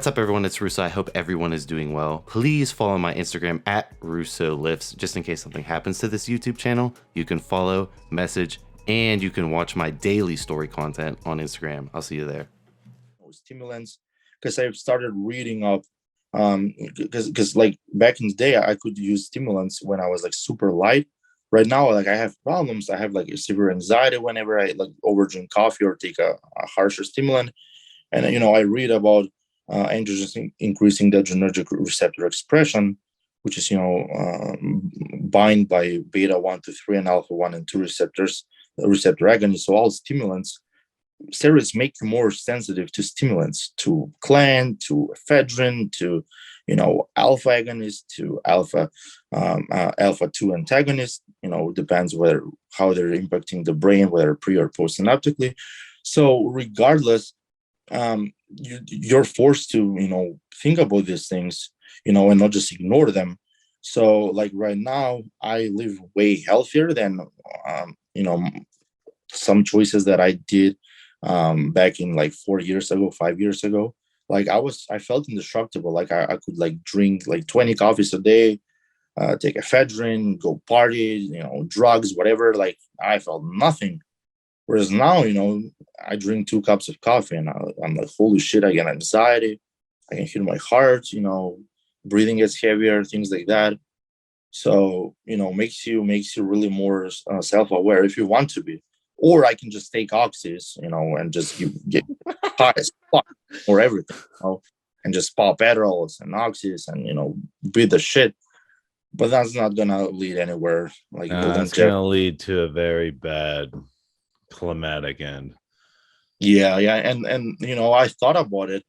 What's up, everyone? It's Russo. I hope everyone is doing well. Please follow my Instagram at Russo Lifts, just in case something happens to this YouTube channel. You can follow, message, and you can watch my daily story content on Instagram. I'll see you there. Stimulants, because I've started reading up, because like back in the day, I could use stimulants when I was like super light. Right now, like I have problems. I have like a severe anxiety whenever I like overdrink coffee or take a harsher stimulant. And I read about androgens increasing the adrenergic receptor expression, which is bind by beta 1 to 3 and alpha 1 and 2 receptor agonists. So all stimulants, steroids make you more sensitive to stimulants, to clan, to ephedrine, to alpha agonist, to alpha 2 antagonist. Depends how they're impacting the brain, whether pre or post synaptically. So regardless, you're forced to think about these things, and not just ignore them. So like right now, I live way healthier than some choices that I did back in like 4 years ago, 5 years ago. Like I felt indestructible. Like I could like drink like 20 coffees a day, take ephedrine, go party, drugs, whatever. Like I felt nothing. Whereas now, I drink 2 cups of coffee and I'm like, holy shit, I get anxiety. I can feel my heart, breathing gets heavier, things like that. So, makes you really more self-aware if you want to be. Or I can just take oxys, and just get high as fuck or everything, and just pop Adderalls and oxys and, beat the shit. But that's not going to lead anywhere. Like it's going to lead to a very bad climatic end. Yeah. And I thought about it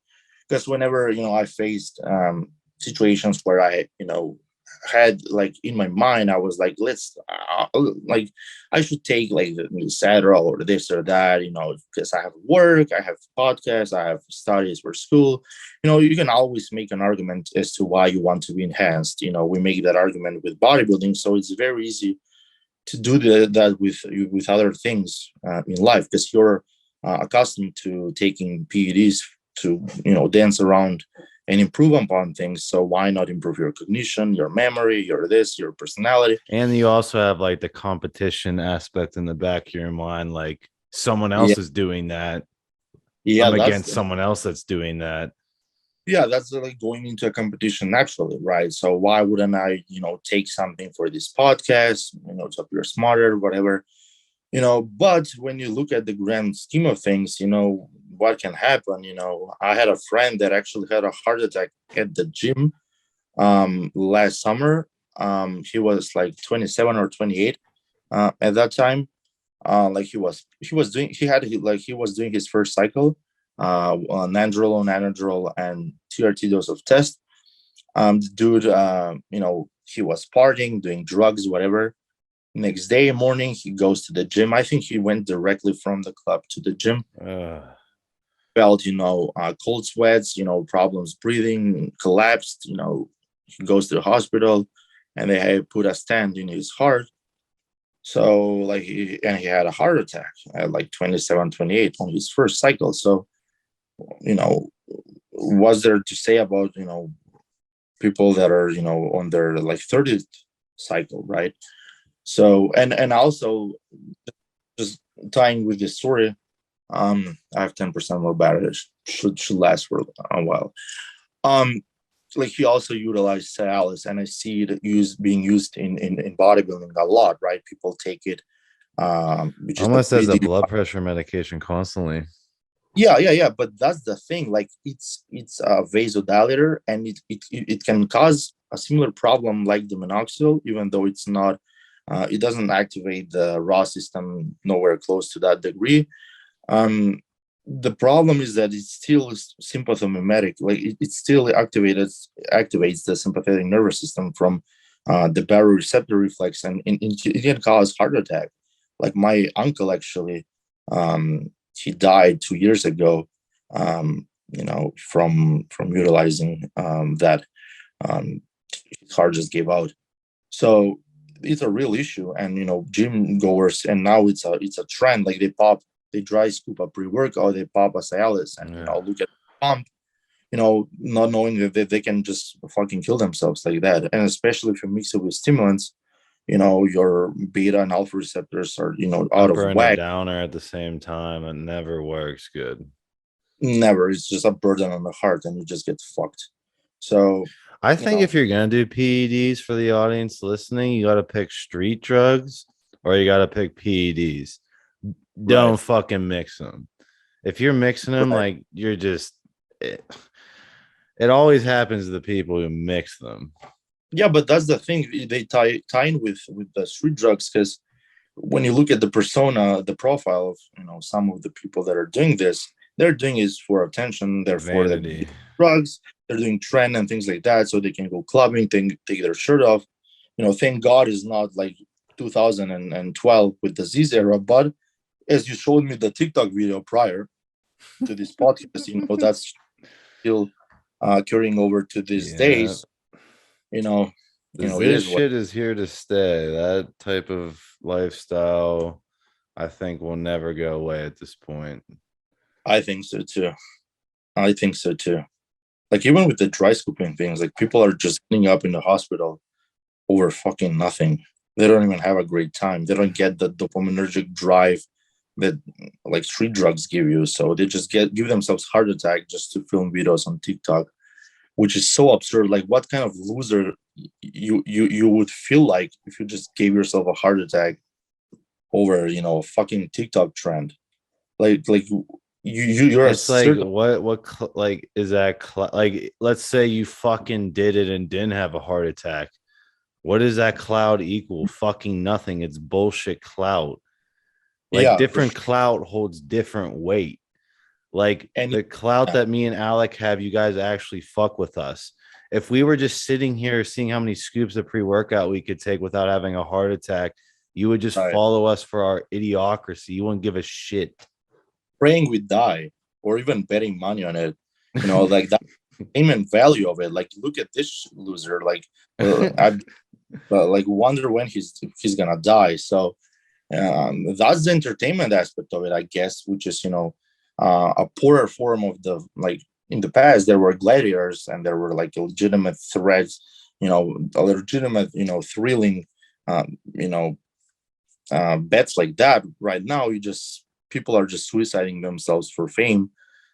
because whenever, I faced situations where I, had like in my mind, I was like, like I should take like the Adderall or this or that, because I have work, I have podcasts, I have studies for school. You can always make an argument as to why you want to be enhanced. We make that argument with bodybuilding, so it's very easy to do that with other things in life, because you're accustomed to taking PEDs to dance around and improve upon things. So why not improve your cognition, your memory, your personality? And you also have like the competition aspect in the back of your mind, like someone else is doing that. I'm against someone else that's doing that. Yeah, that's like going into a competition naturally, right? So why wouldn't I, take something for this podcast, to appear smarter, whatever, but when you look at the grand scheme of things, what can happen. I had a friend that actually had a heart attack at the gym last summer. He was like 27 or 28 at that time. Like he was doing his first cycle on nandrolone, anadrol, and TRT dose of test. The dude, he was partying, doing drugs, whatever. Next day morning, he goes to the gym. I think he went directly from the club to the gym. Felt, cold sweats, problems breathing, collapsed. He goes to the hospital, and they had put a stent in his heart. So like he had a heart attack at like 27, 28 on his first cycle. So, what's there to say about people that are on their like 30th cycle, right? So and also just tying with this story, I have 10% more battery. Should last for a while. Like he also utilized Cialis, and I see it being used in bodybuilding a lot, right? People take it. Almost as a blood pressure medication constantly. Yeah. But that's the thing. Like it's a vasodilator, and it can cause a similar problem like the minoxidil, even though it's not. It doesn't activate the raw system nowhere close to that degree. The problem is that it's still sympathomimetic. Like it still activates the sympathetic nervous system from the baroreceptor reflex, and it can cause heart attack. Like my uncle actually, he died 2 years ago. From utilizing that. His heart just gave out. So it's a real issue, and gym goers, and now it's a trend. Like they dry scoop a pre-workout, they pop a Cialis, and look at the pump. not knowing that they can just fucking kill themselves like that. And especially if you mix it with stimulants, your beta and alpha receptors are, out of Upper and a whack. downer at the same time. It never works good. Never. It's just a burden on the heart and you just get fucked. So I think if you're gonna do PEDs, for the audience listening, you gotta pick street drugs or you gotta pick PEDs. Don't fucking mix them. If you're mixing them, like you're just it always happens to the people who mix them. Yeah, but that's the thing. They tie in with the street drugs, because when you look at the persona, the profile of some of the people that are doing this, they're doing is for attention. Therefore, Vanity. Drugs. They're doing trend and things like that, so they can go clubbing, take their shirt off. Thank God it's not like 2012 with the Z era. But as you showed me the TikTok video prior to this podcast, that's still carrying over to these days. This shit is here to stay. That type of lifestyle, I think, will never go away at this point. I think so too. Like, even with the dry scooping things, like, people are just ending up in the hospital over fucking nothing. They don't even have a great time. They don't get the dopaminergic drive that like street drugs give you. So they just give themselves heart attack just to film videos on TikTok, which is so absurd. Like, what kind of loser you would feel like if you just gave yourself a heart attack over a fucking TikTok trend? Like you're it's like what like is that like, let's say you fucking did it and didn't have a heart attack. What does that cloud equal? Fucking nothing. It's bullshit clout. Like, different clout holds different weight. Like, the clout that me and Alek have, you guys actually fuck with us. If we were just sitting here seeing how many scoops of pre-workout we could take without having a heart attack, you would just follow us for our idiocracy. You wouldn't give a shit. Praying we die, or even betting money on it, like that payment value of it. Like, look at this loser. Like, I like wonder when he's gonna die. So that's the entertainment aspect of it, I guess, which is a poorer form of the, like, in the past there were gladiators and there were like legitimate threats, a legitimate thrilling bets like that. Right now, people are just suiciding themselves for fame.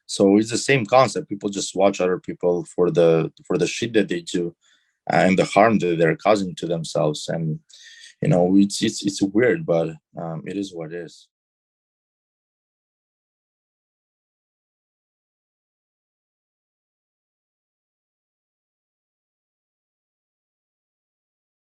So it's the same concept. People just watch other people for the shit that they do and the harm that they're causing to themselves. And it's weird, but it is what it is.